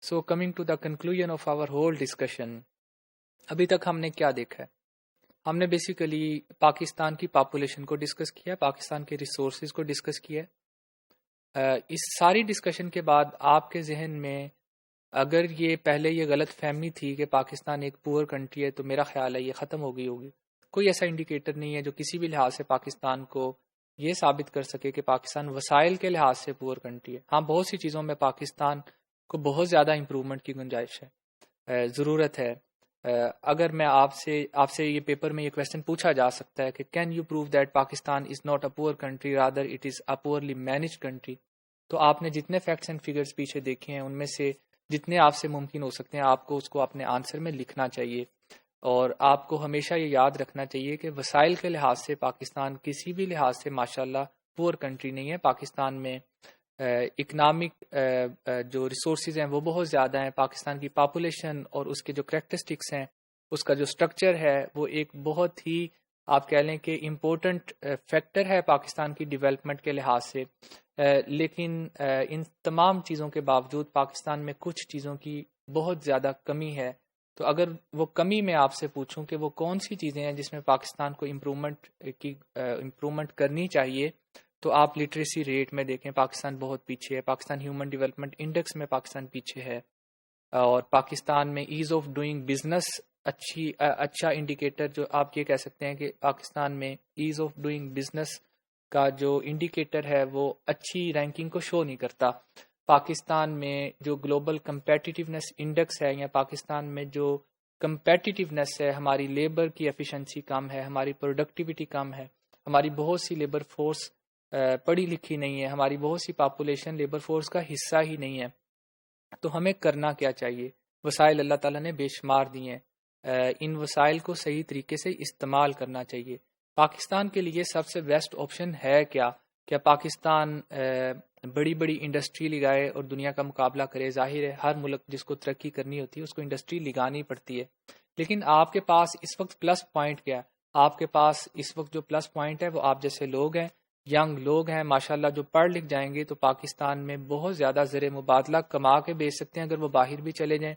So coming to the conclusion of our whole discussion, ابھی تک ہم نے کیا دیکھا ہے؟ ہم نے بیسیکلی پاکستان کی پاپولیشن کو ڈسکس کیا، پاکستان کے ریسورسز کو ڈسکس کیا. اس ساری ڈسکشن کے بعد آپ کے ذہن میں اگر یہ پہلے یہ غلط فہمی تھی کہ پاکستان ایک پور کنٹری ہے، تو میرا خیال ہے یہ ختم ہو گئی ہوگی. کوئی ایسا انڈیکیٹر نہیں ہے جو کسی بھی لحاظ سے پاکستان کو یہ ثابت کر سکے کہ پاکستان وسائل کے لحاظ سے پور کنٹری ہے. ہاں، بہت سی چیزوں میں پاکستان کو بہت زیادہ امپرومنٹ کی گنجائش ہے، ضرورت ہے. اگر میں آپ سے یہ پیپر میں یہ کویسچن پوچھا جا سکتا ہے کہ can you prove that Pakistan is not a poor country rather it is a poorly manage country, تو آپ نے جتنے فیکٹس اینڈ فگرز پیچھے دیکھے ہیں ان میں سے جتنے آپ سے ممکن ہو سکتے ہیں آپ کو اس کو اپنے آنسر میں لکھنا چاہیے. اور آپ کو ہمیشہ یہ یاد رکھنا چاہیے کہ وسائل کے لحاظ سے پاکستان کسی بھی لحاظ سے ماشاءاللہ پور کنٹری نہیں ہے. پاکستان میں اکنامک جو ریسورسز ہیں وہ بہت زیادہ ہیں. پاکستان کی پاپولیشن اور اس کے جو کریکٹرسٹکس ہیں، اس کا جو سٹرکچر ہے، وہ ایک بہت ہی آپ کہہ لیں کہ امپورٹنٹ فیکٹر ہے پاکستان کی ڈیولپمنٹ کے لحاظ سے. لیکن ان تمام چیزوں کے باوجود پاکستان میں کچھ چیزوں کی بہت زیادہ کمی ہے. تو اگر وہ کمی میں آپ سے پوچھوں کہ وہ کون سی چیزیں ہیں جس میں پاکستان کو امپرومنٹ کرنی چاہیے، تو آپ لٹریسی ریٹ میں دیکھیں پاکستان بہت پیچھے ہے. پاکستان ہیومن ڈیولپمنٹ انڈیکس میں پاکستان پیچھے ہے. اور پاکستان میں ایز آف ڈوئنگ بزنس اچھا انڈیکیٹر جو آپ یہ کہہ سکتے ہیں کہ پاکستان میں ایز آف ڈوئنگ بزنس کا جو انڈیکیٹر ہے وہ اچھی رینکنگ کو شو نہیں کرتا. پاکستان میں جو گلوبل کمپیٹیٹیونیس انڈیکس ہے یا پاکستان میں جو کمپیٹیٹیونیس ہے، ہماری لیبر کی ایفیشنسی کم ہے، ہماری پروڈکٹیوٹی کم ہے، ہماری بہت سی لیبر فورس پڑھی لکھی نہیں ہے، ہماری بہت سی پاپولیشن لیبر فورس کا حصہ ہی نہیں ہے. تو ہمیں کرنا کیا چاہیے؟ وسائل اللہ تعالیٰ نے بے شمار دیے ہیں، ان وسائل کو صحیح طریقے سے استعمال کرنا چاہیے. پاکستان کے لیے سب سے بیسٹ آپشن ہے کیا پاکستان بڑی بڑی انڈسٹری لگائے اور دنیا کا مقابلہ کرے؟ ظاہر ہے ہر ملک جس کو ترقی کرنی ہوتی ہے اس کو انڈسٹری لگانی پڑتی ہے. لیکن آپ کے پاس اس وقت پلس پوائنٹ کیا ہے؟ آپ کے پاس اس وقت جو پلس پوائنٹ ہے وہ آپ جیسے لوگ ہیں، ینگ لوگ ہیں ماشاءاللہ، جو پڑھ لکھ جائیں گے تو پاکستان میں بہت زیادہ زر مبادلہ کما کے بیچ سکتے ہیں اگر وہ باہر بھی چلے جائیں.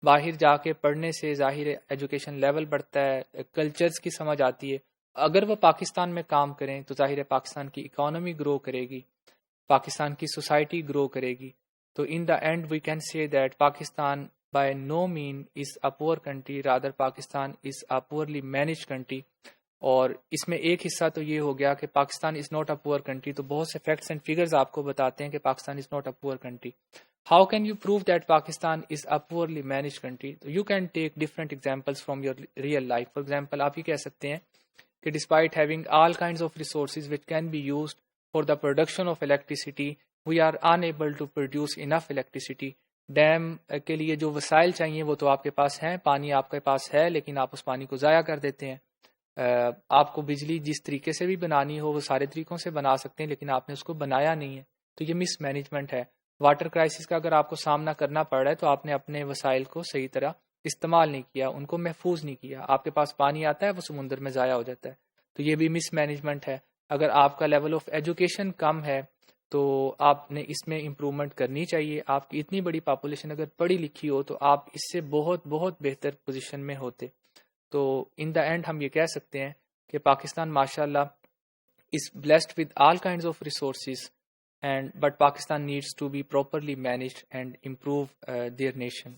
باہر جا کے پڑھنے سے ظاہر ایجوکیشن لیول بڑھتا ہے، کلچرز کی سمجھ آتی ہے. اگر وہ پاکستان میں کام کریں تو ظاہر ہے پاکستان کی اکانومی گرو کرے گی، پاکستان کی سوسائٹی گرو کرے گی. تو in the end we can say that Pakistan by no mean is a poor country, rather Pakistan is a poorly manage country. اور اس میں ایک حصہ تو یہ ہو گیا کہ Pakistan is not a poor country. تو بہت سے فیکٹس اینڈ فگرز آپ کو بتاتے ہیں کہ Pakistan is not a poor country. How can you prove that Pakistan is a poorly manage country? You can take different examples from your real life. For example آپ یہ کہہ سکتے ہیں کہ despite having all kinds of resources which can be used for the production of electricity we are unable to produce enough electricity. Dam کے لیے جو وسائل چاہیے وہ تو آپ کے پاس ہیں، پانی آپ کے پاس ہے، لیکن آپ اس پانی کو ضائع کر دیتے ہیں. آپ کو بجلی جس طریقے سے بھی بنانی ہو وہ سارے طریقوں سے بنا سکتے ہیں، لیکن آپ نے اس کو بنایا نہیں ہے. تو یہ مس مینجمنٹ ہے. واٹر کرائسس کا اگر آپ کو سامنا کرنا پڑ رہا ہے تو آپ نے اپنے وسائل کو صحیح طرح استعمال نہیں کیا، ان کو محفوظ نہیں کیا. آپ کے پاس پانی آتا ہے وہ سمندر میں ضائع ہو جاتا ہے. تو یہ بھی مس مینجمنٹ ہے. اگر آپ کا لیول آف ایجوکیشن کم ہے تو آپ نے اس میں امپرومنٹ کرنی چاہیے. آپ کی اتنی بڑی پاپولیشن اگر پڑھی لکھی ہو تو آپ اس سے بہت بہت بہتر پوزیشن میں ہوتے. تو ان دا اینڈ ہم یہ کہہ سکتے ہیں کہ پاکستان ماشاءاللہ is blessed with all kinds of resources, but Pakistan needs to be properly managed and improve their nation.